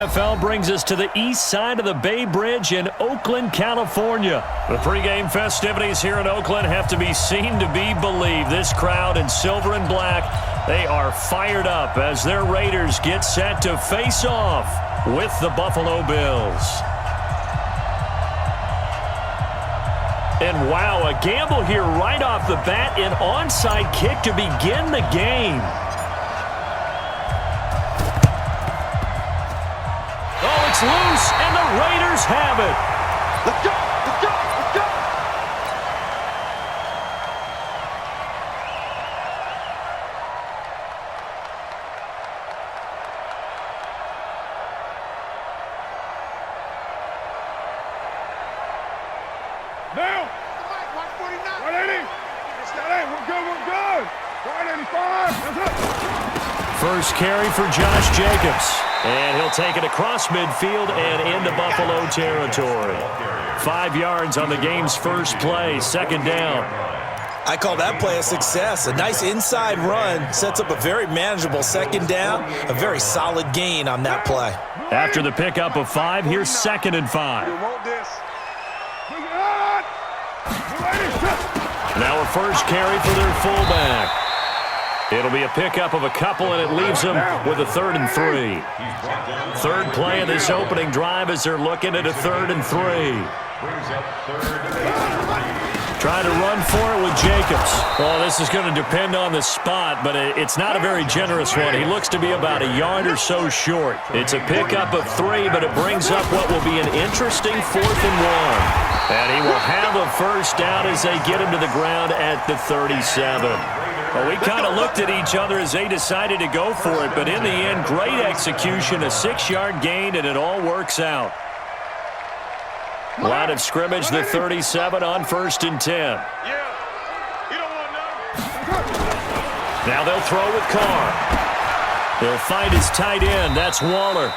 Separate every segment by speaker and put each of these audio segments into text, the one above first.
Speaker 1: NFL brings us to the east side of the Bay Bridge in Oakland, California. The pregame festivities here in Oakland have to be seen to be believed. This crowd in silver and black, they are fired up as their Raiders get set to face off with the Buffalo Bills. And wow, a gamble here right off the bat, an onside kick to begin the game. It's loose, and the Raiders have it.
Speaker 2: Let's go, let's go, let's go.
Speaker 3: Now.
Speaker 2: Watch 49.
Speaker 3: 180. We're good, we're good. 185. That's it.
Speaker 1: First carry for Josh Jacobs. And he'll take it across midfield and into Buffalo territory. 5 yards on the game's first play, second down.
Speaker 4: I call that play a success. A nice inside run sets up a very manageable second down. A very solid gain on that play.
Speaker 1: After the pickup of 5, here's 2nd and 5.
Speaker 3: You want this?
Speaker 1: Now a first carry for their fullback. It'll be a pickup of a couple, and it leaves them with a 3rd and 3. Third play of this opening drive as they're looking at a 3rd and 3. Trying to run for it with Jacobs. Well, this is going to depend on the spot, but it's not a very generous one. He looks to be about a yard or so short. It's a pickup of 3, but it brings up what will be an interesting 4th and 1. And he will have a first down as they get him to the ground at the 37. Well, we kind of looked at each other as they decided to go for it, but in the end, great execution, a 6-yard gain, and it all works out. Line of scrimmage, the 37 on 1st and 10. Now they'll throw with Carr. They'll find his tight end. That's Waller.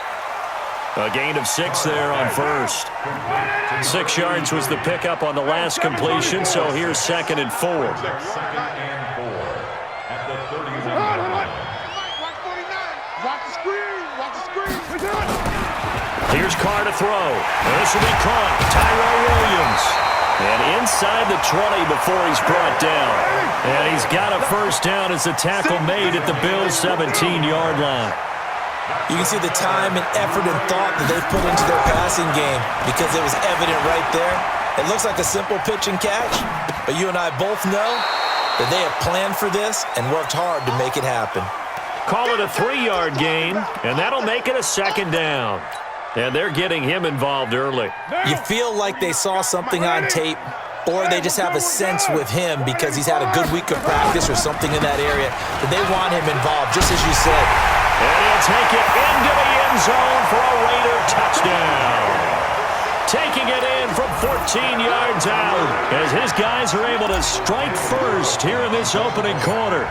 Speaker 1: A gain of 6 there on first. 6 yards was the pickup on the last completion, so here's 2nd and 4. Here's Carr to throw. This will be caught. Tyrell Williams. And inside the 20 before he's brought down. And he's got a first down as the tackle made at the Bills' 17-yard line.
Speaker 4: You can see the time and effort and thought that they put into their passing game because it was evident right there. It looks like a simple pitch and catch, but you and I both know that they have planned for this and worked hard to make it happen.
Speaker 1: Call it a 3-yard gain, and that'll make it a 2nd down. And they're getting him involved early.
Speaker 4: You feel like they saw something on tape, or they just have a sense with him because he's had a good week of practice or something in that area that they want him involved, just as you said.
Speaker 1: And he'll take it into the end zone for a Raider touchdown. Taking it in from 14 yards out as his guys are able to strike first here in this opening quarter.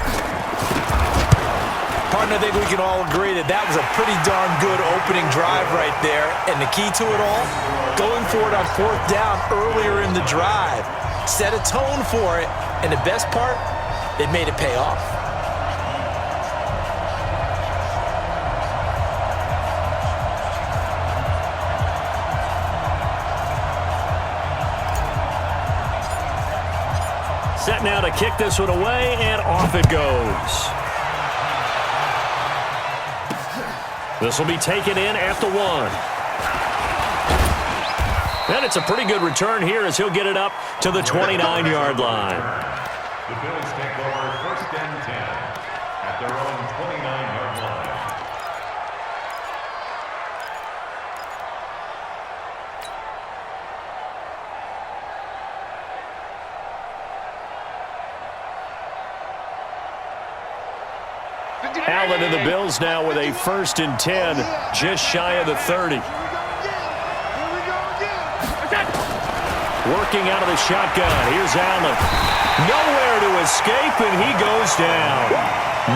Speaker 4: Partner, I think we can all agree that that was a pretty darn good opening drive right there. And the key to it all, going for it on 4th down earlier in the drive. Set a tone for it, and the best part, they made it pay off.
Speaker 1: Set now to kick this one away, and off it goes. This will be taken in at the 1. And it's a pretty good return here as he'll get it up to the 29-yard line.
Speaker 5: The Bills take over 1st and 10 at their own 29-yard line.
Speaker 1: Allen and the Bills now with a 1st and 10, just shy of the 30. Working out of the shotgun. Here's Allen. Nowhere to escape, and he goes down.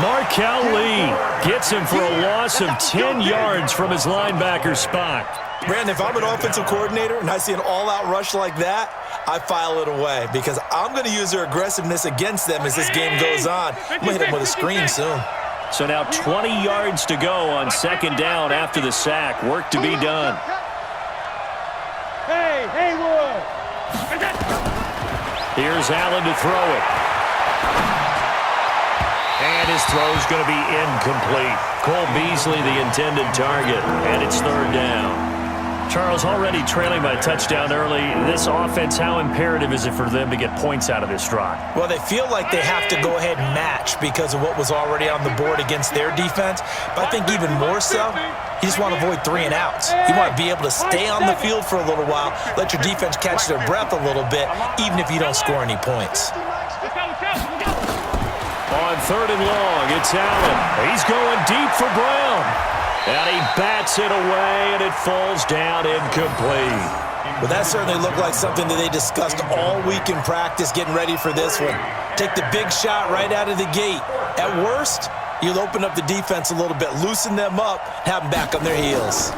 Speaker 1: Markel Lee gets him for a loss of 10 yards from his linebacker spot.
Speaker 4: Brandon, if I'm an offensive coordinator and I see an all-out rush like that, I file it away because I'm going to use their aggressiveness against them as this game goes on. I'm going to hit them with a screen soon.
Speaker 1: So now 20 yards to go on second down after the sack. Work to be done.
Speaker 3: Hey, Haywood!
Speaker 1: Here's Allen to throw it. And his throw's going to be incomplete. Cole Beasley, the intended target, and it's third down. Charles, already trailing by a touchdown early. This offense, how imperative is it for them to get points out of this drive?
Speaker 4: Well, they feel like they have to go ahead and match because of what was already on the board against their defense. But I think even more so, you just want to avoid 3 and outs. You want to be able to stay on the field for a little while, let your defense catch their breath a little bit, even if you don't score any points.
Speaker 1: On third and long, it's Allen. He's going deep for Brown. And he bats it away, and it falls down incomplete.
Speaker 4: Well, that certainly looked like something that they discussed all week in practice getting ready for this one. Take the big shot right out of the gate. At worst, you'll open up the defense a little bit, loosen them up, have them back on their heels.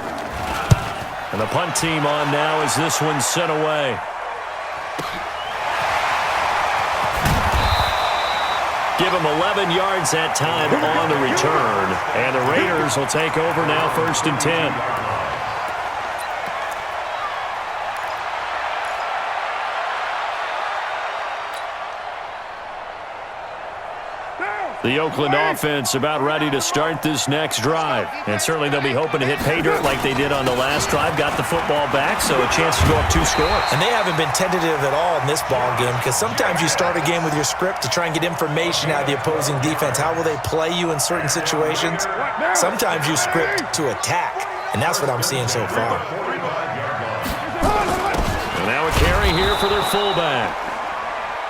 Speaker 1: And the punt team on now as this one's sent away. Give them 11 yards that time on the return. And the Raiders will take over now, 1st and 10. The Oakland offense about ready to start this next drive. And certainly they'll be hoping to hit pay dirt like they did on the last drive. Got the football back, so a chance to go up 2 scores.
Speaker 4: And they haven't been tentative at all in this ball game because sometimes you start a game with your script to try and get information out of the opposing defense. How will they play you in certain situations? Sometimes you script to attack, and that's what I'm seeing so far.
Speaker 1: And now a carry here for their fullback.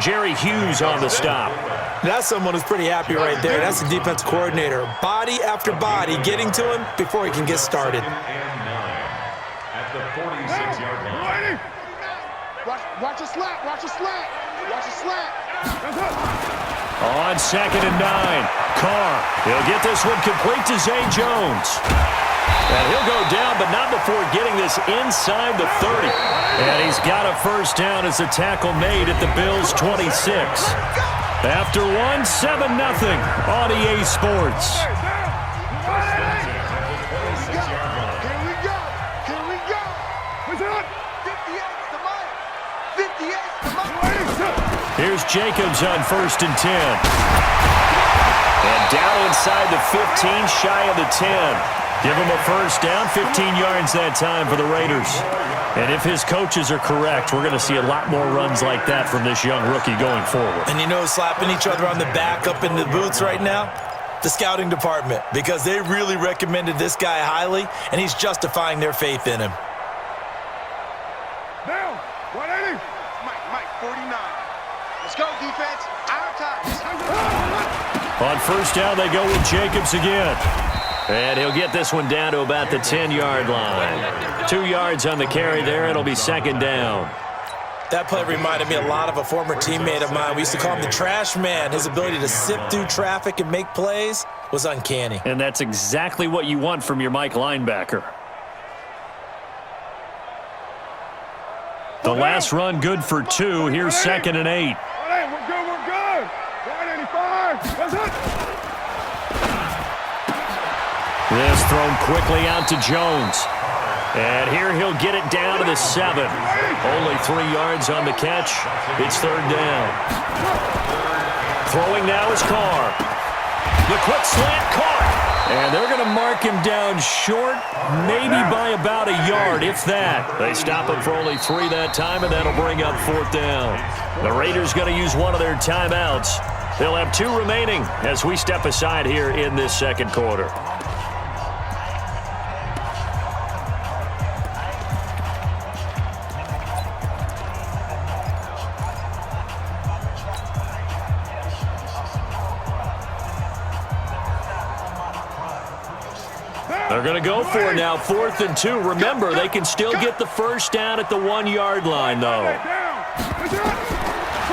Speaker 1: Jerry Hughes on the stop.
Speaker 4: That's someone who's pretty happy right there. That's the defense coordinator. Body after body getting to him before he can get started.
Speaker 5: At the 46-yard line.
Speaker 2: Watch a slat. Watch a slat. Watch a slat.
Speaker 1: On 2nd and 9. Carr. He'll get this one complete to Zay Jones. And he'll go down, but not before getting this inside the 30. And he's got a first down as the tackle made at the Bills' 26. After 1, 7-0 on EA Sports.
Speaker 2: Here we go. Here we go. 58's the mark. 58's the mark.
Speaker 1: Here's Jacobs on 1st and 10. And down inside the 15, shy of the 10. Give him a first down, 15 yards that time for the Raiders. And if his coaches are correct, we're going to see a lot more runs like that from this young rookie going forward.
Speaker 4: And you know, slapping each other on the back up in the boots right now? The scouting department, because they really recommended this guy highly, and he's justifying their faith in him.
Speaker 3: Down. 180.
Speaker 2: Mike, 49. Let's go, defense. Our time.
Speaker 1: On first down, they go with Jacobs again. And he'll get this one down to about the 10-yard line. 2 yards on the carry there. It'll be 2nd down.
Speaker 4: That play reminded me a lot of a former teammate of mine. We used to call him the trash man. His ability to sift through traffic and make plays was uncanny.
Speaker 1: And that's exactly what you want from your Mike linebacker. The last run good for 2. Here's 2nd and 8.
Speaker 3: Hey, we're good. We're good. 185. That's it.
Speaker 1: This thrown quickly out to Jones. And here he'll get it down to the 7. Only 3 yards on the catch. It's 3rd down. Throwing now is Carr. The quick slant caught. And they're going to mark him down short, maybe by about a yard, if that. They stop him for only 3 that time, and that'll bring up 4th down. The Raiders going to use one of their timeouts. They'll have 2 remaining as we step aside here in this 2nd quarter. They're going to go for it now, 4th and 2. Remember, they can still get the first down at the 1-yard line, though.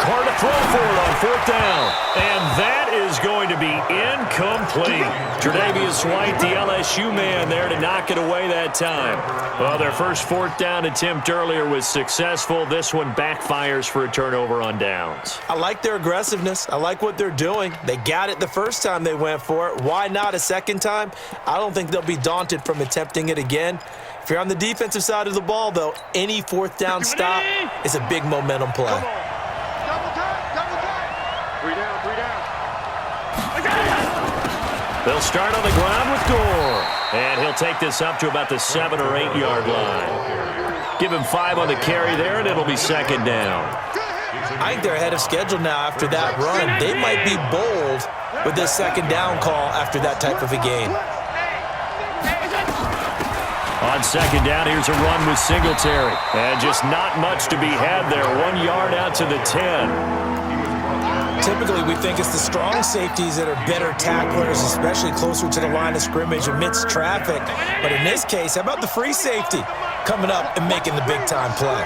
Speaker 1: Carr to throw for it on 4th down. And that is going to be incomplete. Tre'Davious White, the LSU man there to knock it away that time. Well, their first 4th down attempt earlier was successful. This one backfires for a turnover on downs.
Speaker 4: I like their aggressiveness. I like what they're doing. They got it the first time they went for it. Why not a second time? I don't think they'll be daunted from attempting it again. If you're on the defensive side of the ball, though, any 4th down stop is a big momentum play.
Speaker 2: Double time, double time. 3 down, 3 down.
Speaker 1: They'll start on the ground with Gore. And he'll take this up to about the 7 or 8 yard line. Give him 5 on the carry there, and it'll be 2nd down.
Speaker 4: I think they're ahead of schedule now after that run. They might be bold with this 2nd down call after that type of a game.
Speaker 1: On 2nd down, here's a run with Singletary. And just not much to be had there. 1 yard out to the 10.
Speaker 4: Typically, we think it's the strong safeties that are better tacklers, especially closer to the line of scrimmage amidst traffic. But in this case, how about the free safety coming up and making the big-time play?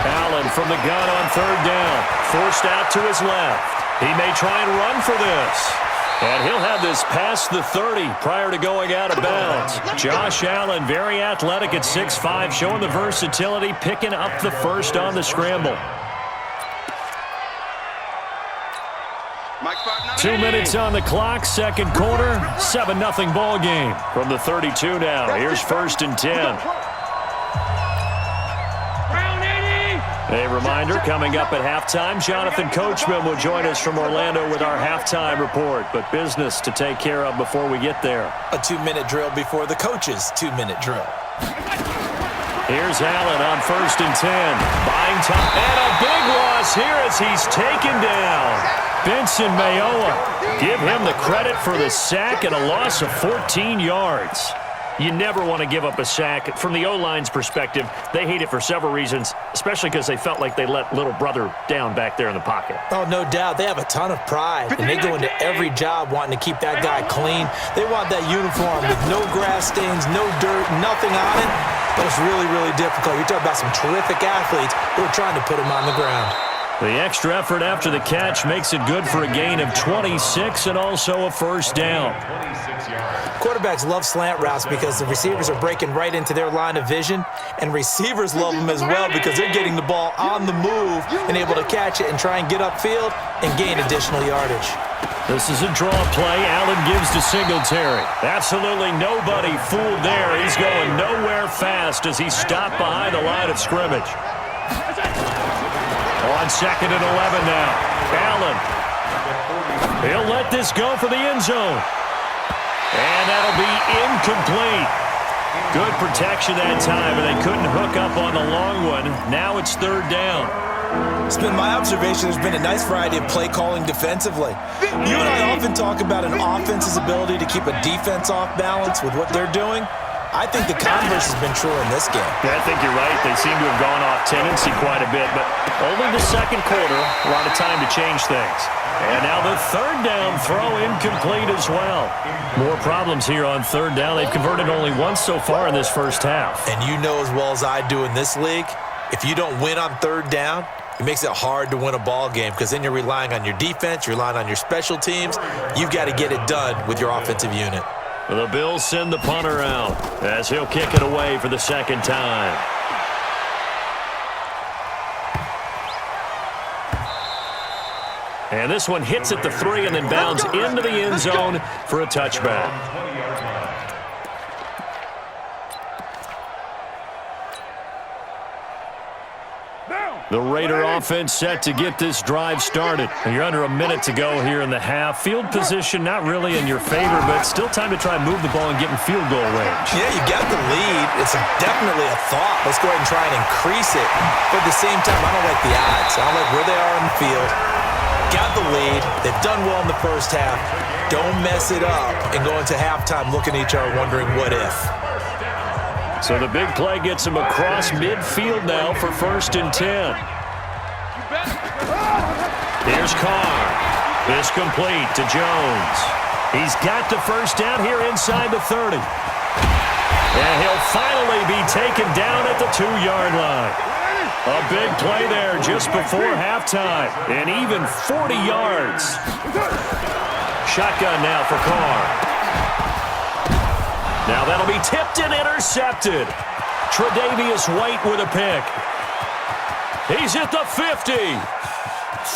Speaker 1: Allen from the gun on 3rd down. Forced out to his left. He may try and run for this. And he'll have this past the 30 prior to going out of bounds. Josh Allen, very athletic at 6'5", showing the versatility, picking up the first on the scramble. 2 minutes on the clock, 2nd quarter, 7-0 ball game. From the 32 now, here's 1st and 10. A reminder, coming up at halftime, Jonathan Coachman will join us from Orlando with our halftime report. But business to take care of before we get there.
Speaker 4: A 2-minute drill before the coach's 2-minute drill.
Speaker 1: Here's Allen on 1st and 10. Buying time. And a big loss here as he's taken down. Benson Mayowa. Give him the credit for the sack and a loss of 14 yards. You never want to give up a sack. From the O-line's perspective, they hate it for several reasons, especially because they felt like they let little brother down back there in the pocket.
Speaker 4: Oh, no doubt. They have a ton of pride, and they go into every job wanting to keep that guy clean. They want that uniform with no grass stains, no dirt, nothing on it. But it's really, really difficult. You're talking about some terrific athletes who are trying to put him on the ground.
Speaker 1: The extra effort after the catch makes it good for a gain of 26 and also a 1st down.
Speaker 4: Quarterbacks love slant routes because the receivers are breaking right into their line of vision, and receivers love them as well because they're getting the ball on the move and able to catch it and try and get upfield and gain additional yardage.
Speaker 1: This is a draw play. Allen gives to Singletary. Absolutely nobody fooled there. He's going nowhere fast as he's stopped behind the line of scrimmage. On 2nd and 11 now. Allen. He'll let this go for the end zone. And that'll be incomplete. Good protection that time, and they couldn't hook up on the long one. Now it's 3rd down.
Speaker 4: It's been my observation there's been a nice variety of play calling defensively. You and I often talk about an offense's ability to keep a defense off balance with what they're doing. I think the converse has been true in this game.
Speaker 1: Yeah, I think you're right. They seem to have gone off tendency quite a bit, but only the 2nd quarter, a lot of time to change things. And now the 3rd down throw incomplete as well. More problems here on 3rd down. They've converted only once so far in this first half.
Speaker 4: And you know as well as I do in this league, if you don't win on 3rd down, it makes it hard to win a ball game because then you're relying on your defense, you're relying on your special teams. You've got to get it done with your offensive unit.
Speaker 1: The Bills send the punter out as he'll kick it away for the 2nd time. And this one hits at the 3 and then bounds into the end zone for a touchback. The Raider offense set to get this drive started. You're under a minute to go here in the half. Field position not really in your favor, but still time to try and move the ball and get in field goal range.
Speaker 4: Yeah, you got the lead. It's definitely a thought. Let's go ahead and try and increase it. But at the same time, I don't like the odds. I don't like where they are on the field. Got the lead. They've done well in the first half. Don't mess it up and go into halftime looking at each other wondering what if.
Speaker 1: So the big play gets him across midfield now for 1st and 10. Here's Carr. This complete to Jones. He's got the 1st down here inside the 30. And he'll finally be taken down at the 2-yard line. A big play there just before halftime. And even 40 yards. Shotgun now for Carr. Now that'll be tipped and intercepted. Tre'Davious White with a pick. He's at the 50,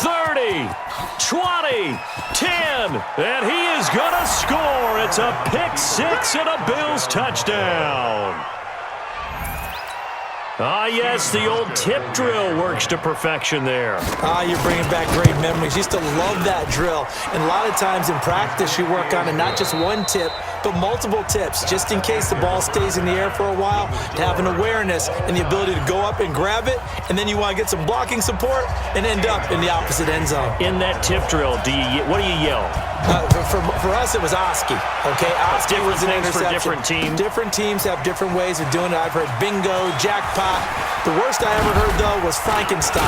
Speaker 1: 30, 20, 10, and he is going to score. It's a pick six and a Bills touchdown. Ah, yes, the old tip drill works to perfection there.
Speaker 4: You're bringing back great memories. Used to love that drill. And a lot of times in practice, you work on it, not just one tip, but multiple tips, just in case the ball stays in the air for a while, to have an awareness and the ability to go up and grab it, and then you want to get some blocking support and end up in the opposite end zone.
Speaker 1: In that tip drill, what do you yell?
Speaker 4: For us, it was Oski. Okay, Oski was an interception.
Speaker 1: For different teams.
Speaker 4: Different teams have different ways of doing it. I've heard bingo, jackpot. The worst I ever heard, though, was Frankenstein.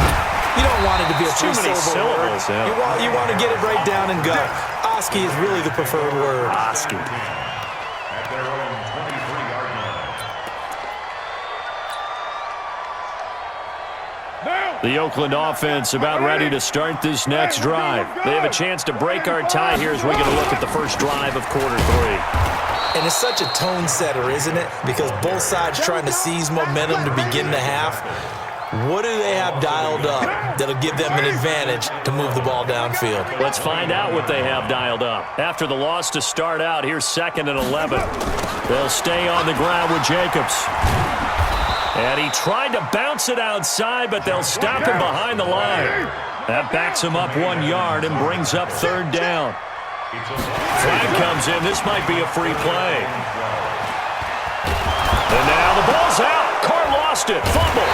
Speaker 4: You don't want it to be a three-syllable word.
Speaker 1: Yeah.
Speaker 4: You want to get it right down and go. Oski is really the preferred word.
Speaker 1: Oski.
Speaker 5: At their own 23-yard line.
Speaker 1: The Oakland offense about ready to start this next drive. They have a chance to break our tie here as we get a look at the first drive of quarter three.
Speaker 4: And it's such a tone setter, isn't it? Because both sides trying to seize momentum to begin the half. What do they have dialed up that'll give them an advantage to move the ball downfield?
Speaker 1: Let's find out what they have dialed up. After the loss to start out, here's 2nd and 11. They'll stay on the ground with Jacobs. And he tried to bounce it outside, but they'll stop him behind the line. That backs him up 1 yard and brings up 3rd down. Flag comes in. This might be a free play. And now the ball's out. Carr lost it. Fumble.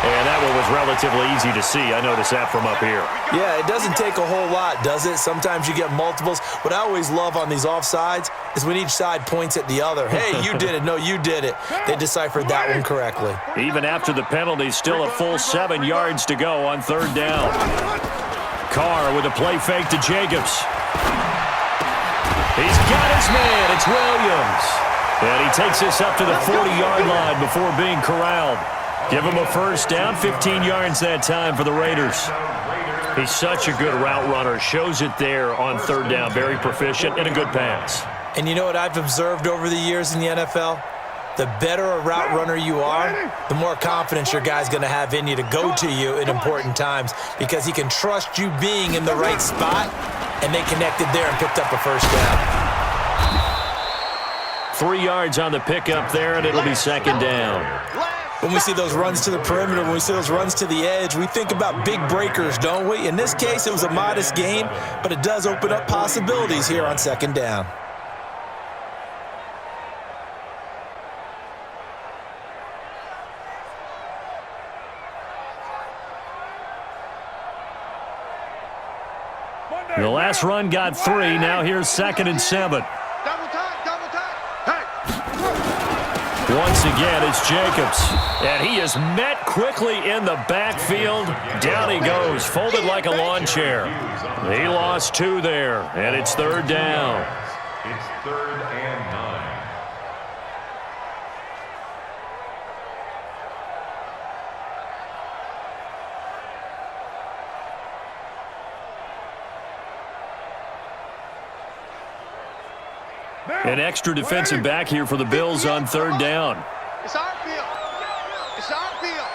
Speaker 1: And that one was relatively easy to see. I noticed that from up here.
Speaker 4: Yeah, it doesn't take a whole lot, does it? Sometimes you get multiples. What I always love on these offsides is when each side points at the other. Hey, you did it. No, you did it. They deciphered that one correctly.
Speaker 1: Even after the penalty, still a full 7 yards to go on 3rd down. Carr with a play fake to Jacobs. He's got his man. It's Williams. And he takes this up to the 40-yard line before being corralled. Give him a first down, 15 yards that time for the Raiders. He's such a good route runner. Shows it there on 3rd down. Very proficient and a good pass.
Speaker 4: And you know what I've observed over the years in the NFL? The better a route runner you are, the more confidence your guy's going to have in you to go to you in important times because he can trust you being in the right spot, and they connected there and picked up a first down.
Speaker 1: 3 yards on the pickup there, and it'll be 2nd down.
Speaker 4: When we see those runs to the perimeter, when we see those runs to the edge, we think about big breakers, don't we? In this case, it was a modest gain, but it does open up possibilities here on 2nd down.
Speaker 1: The last run got 3. Now here's 2nd and 7.
Speaker 2: Double time, double time. Hey!
Speaker 1: Once again, it's Jacobs. And he is met quickly in the backfield. Down he goes, folded like a lawn chair. He lost 2 there, and it's 3rd down.
Speaker 5: It's 3rd and 9.
Speaker 1: An extra defensive back here for the Bills on 3rd down.
Speaker 2: It's our field. It's our field.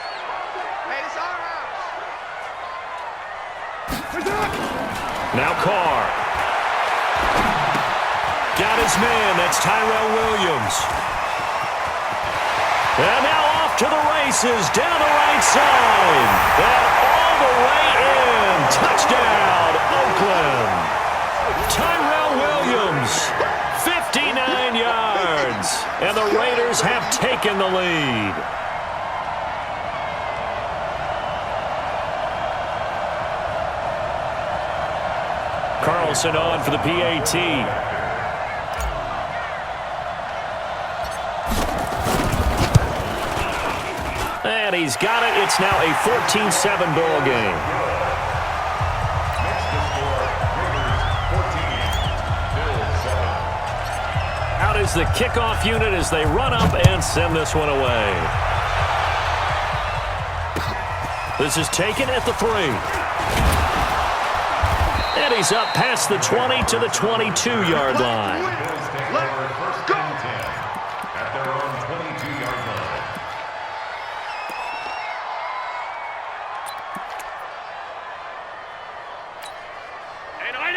Speaker 2: Hey, it's our house.
Speaker 1: Now Carr. Got his man. That's Tyrell Williams. And now off to the races down the right side. And all the way in. Touchdown, Oakland. Tyrell Williams. 59 yards, and the Raiders have taken the lead. Carlson on for the PAT. And he's got it. It's now a 14-7 ball game. is the kickoff unit as they run up and send this one away. This is taken at the 3. And he's up past the 20 to the 22-yard line.
Speaker 5: First and 10 at their own 22-yard line.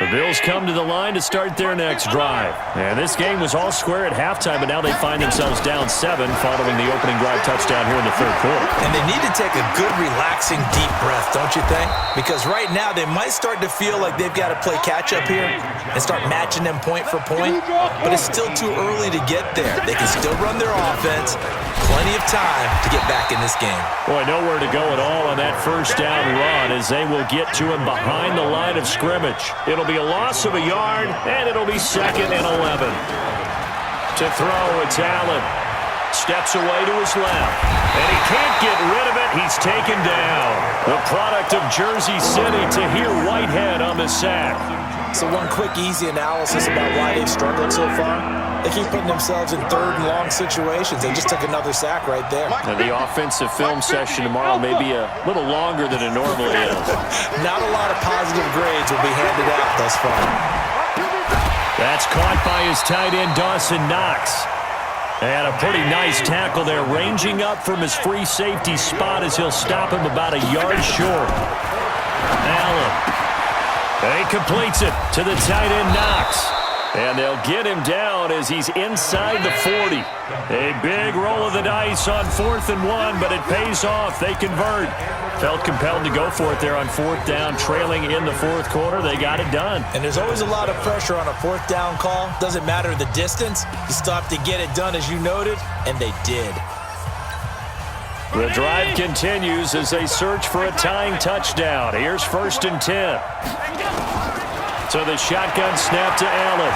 Speaker 1: The Bills come to the line to start their next drive. And this game was all square at halftime, but now they find themselves down 7 following the opening drive touchdown here in the third quarter.
Speaker 4: And they need to take a good, relaxing, deep breath, don't you think? Because right now they might start to feel like they've got to play catch-up here and start matching them point for point. But it's still too early to get there. They can still run their offense. Plenty of time to get back in this game.
Speaker 1: Boy, nowhere to go at all on that first down run as they will get to him behind the line of scrimmage. It'll be a loss of a yard, and it'll be 2nd and 11. To throw, it's Allen. Steps away to his left, and he can't get rid of it. He's taken down. The product of Jersey City to hear Whitehead on the sack.
Speaker 4: So one quick, easy analysis about why they've struggled so far. They keep putting themselves in 3rd and long situations. They just took another sack right there.
Speaker 1: And the offensive film session tomorrow may be a little longer than it normally is.
Speaker 4: Not a lot of positive grades will be handed out thus far.
Speaker 1: That's caught by his tight end, Dawson Knox. And a pretty nice tackle there, ranging up from his free safety spot as he'll stop him about a yard short. Allen. He completes it to the tight end, Knox. And they'll get him down as he's inside the 40. A big roll of the dice on 4th and 1, but it pays off. They convert. Felt compelled to go for it there on 4th down, trailing in the 4th quarter. They got it done.
Speaker 4: And there's always a lot of pressure on a 4th down call. Doesn't matter the distance. You stop to get it done, as you noted, and they did.
Speaker 1: The drive continues as they search for a tying touchdown. Here's 1st and 10. So the shotgun snap to Allen.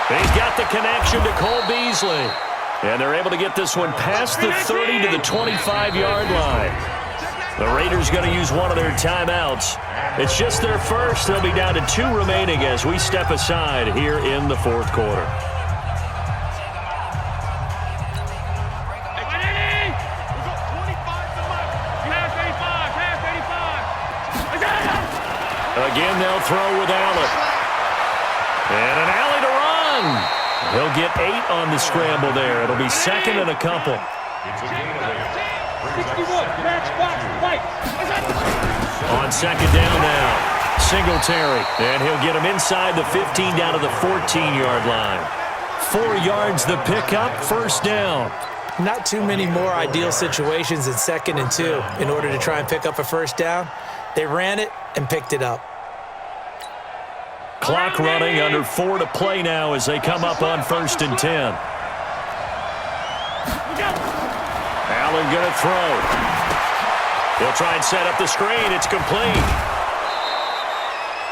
Speaker 1: He's got the connection to Cole Beasley. And they're able to get this one past the 30 to the 25-yard line. The Raiders going to use one of their timeouts. It's just their first. They'll be down to 2 remaining as we step aside here in the 4th quarter. Again, they'll throw with Allen. And an alley to run. He'll get 8 on the scramble there. It'll be 2nd and a couple.
Speaker 5: It's a gain of 8.
Speaker 3: 61, match box, fight.
Speaker 1: On 2nd down now, Singletary. And he'll get him inside the 15 down to the 14-yard line. 4 yards the pickup, 1st down.
Speaker 4: Not too many more ideal situations in 2nd and 2 in order to try and pick up a 1st down. They ran it and picked it up.
Speaker 1: Clock running, under 4 to play now as they come up on 1st and 10. Allen going to throw. He'll try and set up the screen. It's complete.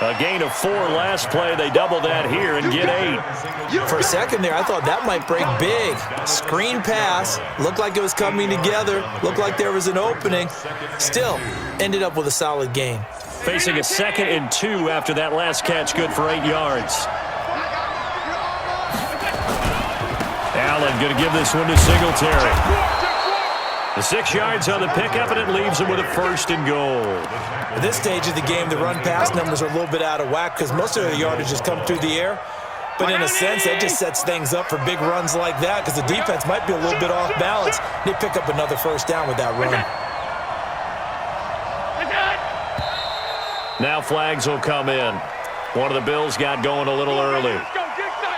Speaker 1: A gain of 4 last play. They double that here and get 8.
Speaker 4: For a second there, I thought that might break big. Screen pass. Looked like it was coming together. Looked like there was an opening. Still, ended up with a solid gain.
Speaker 1: Facing a 2nd and 2 after that last catch, good for 8 yards. Allen going to give this one to Singletary. The 6 yards on the pickup, and it leaves him with a 1st and goal.
Speaker 4: At this stage of the game, the run-pass numbers are a little bit out of whack because most of the yardage has come through the air. But in a sense, that just sets things up for big runs like that because the defense might be a little bit off balance. They pick up another 1st down with that run.
Speaker 1: Now flags will come in. One of the Bills got going a little early.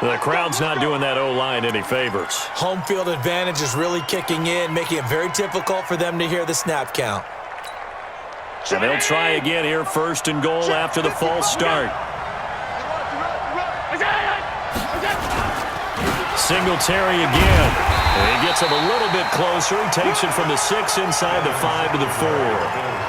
Speaker 1: The crowd's not doing that O-line any favors.
Speaker 4: Home field advantage is really kicking in, making it very difficult for them to hear the snap count.
Speaker 1: And they'll try again here, 1st and goal after the false start. Singletary again. And he gets him a little bit closer. He takes it from the 6 inside the 5 to the 4.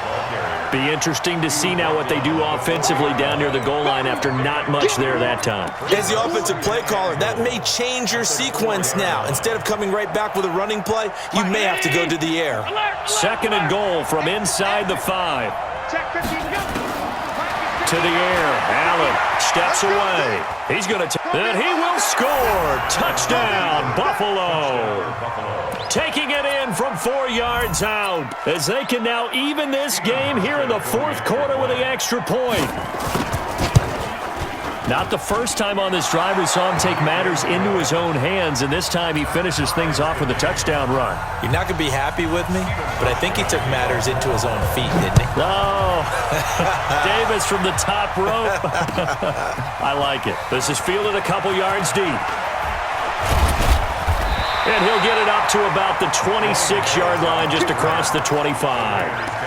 Speaker 1: Be interesting to see now what they do offensively down near the goal line after not much there that time.
Speaker 4: As the offensive play caller, that may change your sequence now. Instead of coming right back with a running play, you may have to go to the air.
Speaker 1: 2nd and goal from inside the 5. To the air. Allen steps away. He's going to And he will score. Touchdown, Buffalo. Taking it in from 4 yards out as they can now even this game here in the fourth quarter with the extra point. Not the first time on this drive we saw him take matters into his own hands, and this time he finishes things off with a touchdown run.
Speaker 4: You're not going to be happy with me, but I think he took matters into his own feet, didn't he?
Speaker 1: Oh, Davis from the top rope. I like it. This is fielded a couple yards deep. And he'll get it up to about the 26-yard line just across the 25.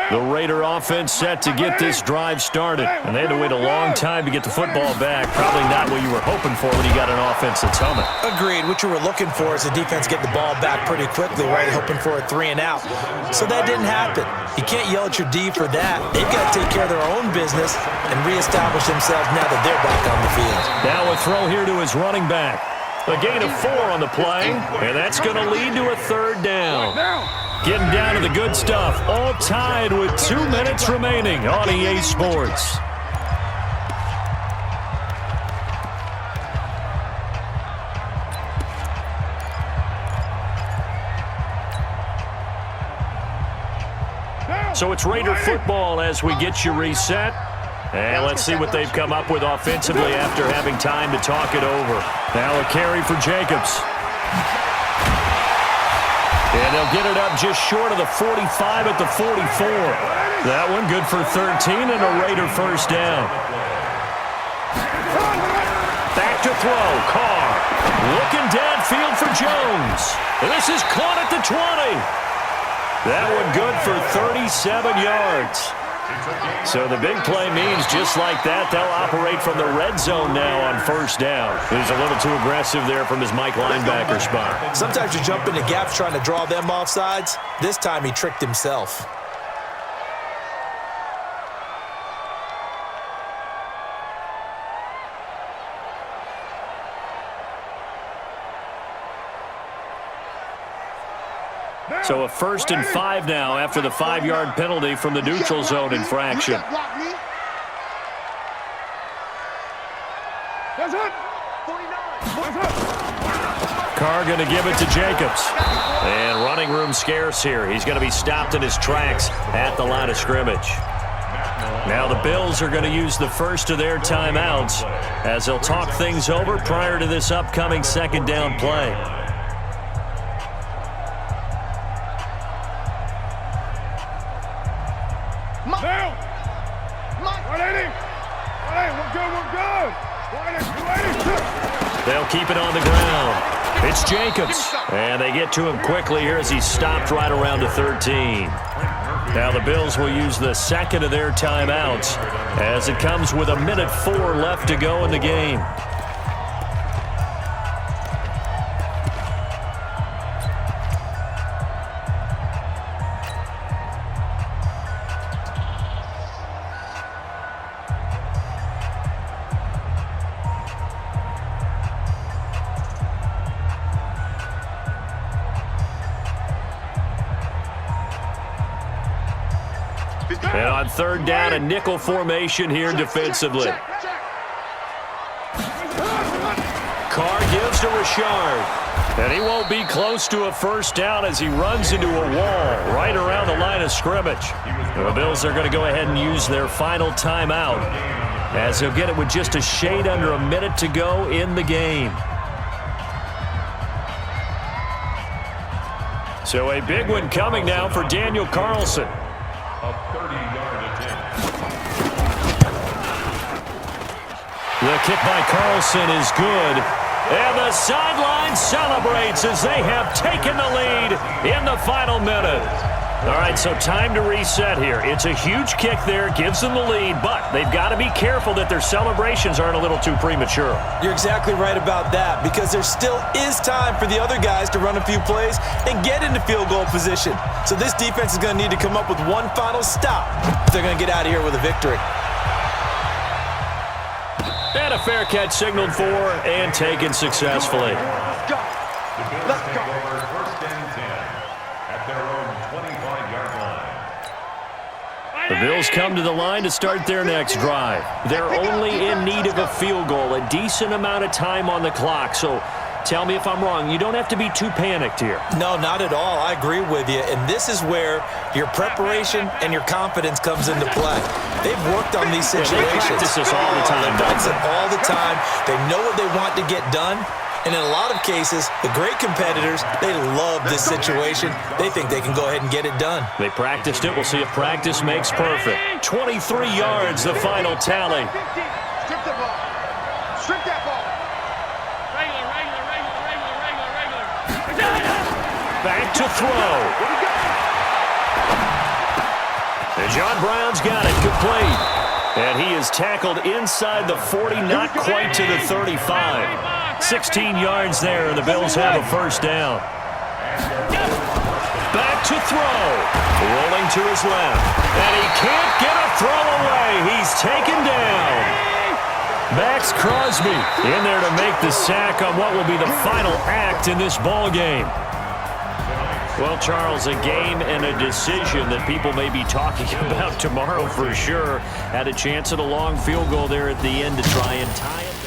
Speaker 1: The Raider offense set to get this drive started, and they had to wait a long time to get the football back. Probably not what you were hoping for when you got an offense that's humming.
Speaker 4: Agreed. What you were looking for is the defense get the ball back pretty quickly, right? Hoping for a 3 and out. So that didn't happen. You can't yell at your D for that. They've got to take care of their own business and reestablish themselves now that they're back on the field.
Speaker 1: Now a throw here to his running back. A gain of 4 on the play, and that's going to lead to a third down. Getting down to the good stuff, all tied with 2 minutes remaining on EA Sports. So it's Raider football as we get you reset. And let's see what they've come up with offensively after having time to talk it over. Now a carry for Jacobs. And they'll get it up just short of the 45 at the 44. That one good for 13 and a Raider first down. Back to throw. Carr looking downfield for Jones. And this is caught at the 20. That one good for 37 yards. So the big play means just like that, they'll operate from the red zone now on first down. He was a little too aggressive there from his Mike linebacker spot.
Speaker 4: Sometimes you jump into gaps trying to draw them off sides. This time he tricked himself.
Speaker 1: So a 1st and 5 now after the 5-yard penalty from the neutral zone infraction. Carr going to give it to Jacobs. And running room scarce here. He's going to be stopped in his tracks at the line of scrimmage. Now the Bills are going to use the first of their timeouts as they'll talk things over prior to this upcoming second down play. They'll keep it on the ground. It's Jacobs. And they get to him quickly here as he's stopped right around the 13. Now the Bills will use the second of their timeouts as it comes with 1:04 left to go in the game. And on third down, a nickel formation here defensively. Carr gives to Richard. And he won't be close to a first down as he runs into a wall right around the line of scrimmage. The Bills are going to go ahead and use their final timeout as they'll get it with just a shade under a minute to go in the game. So a big one coming now for Daniel Carlson.
Speaker 5: A 30-yard attempt.
Speaker 1: The kick by Carlson is good. And the sideline celebrates as they have taken the lead in the final minute. All right, so time to reset here. It's a huge kick there, gives them the lead, but they've got to be careful that their celebrations aren't a little too premature.
Speaker 4: You're exactly right about that because there still is time for the other guys to run a few plays and get into field goal position. So this defense is going to need to come up with one final stop if they're going to get out of here with a victory.
Speaker 1: And a fair catch signaled for and taken successfully.
Speaker 2: Let's go.
Speaker 5: The Bills take over first and 10 at their own 25-yard line.
Speaker 1: The Bills come to the line to start their next drive. They're only in need of a field goal, a decent amount of time on the clock. So tell me if I'm wrong. You don't have to be too panicked here.
Speaker 4: No, not at all. I agree with you. And this is where your preparation and your confidence comes into play. They've worked on these situations.
Speaker 1: They practice this all the time.
Speaker 4: They practice it all the time. They know what they want to get done. And in a lot of cases, the great competitors, they love this situation. They think they can go ahead and get it done.
Speaker 1: They practiced it. We'll see if practice makes perfect. 23 yards, the final tally.
Speaker 2: 15. Strip the ball. Strip that ball.
Speaker 1: Back to throw. And John Brown's got it complete. And he is tackled inside the 40, not quite to the 35. 16 yards there, and the Bills have a first down. Back to throw. Rolling to his left. And he can't get a throw away. He's taken down. Max Crosby in there to make the sack on what will be the final act in this ball game. Well, Charles, a game and a decision that people may be talking about tomorrow for sure. Had a chance at a long field goal there at the end to try and tie it.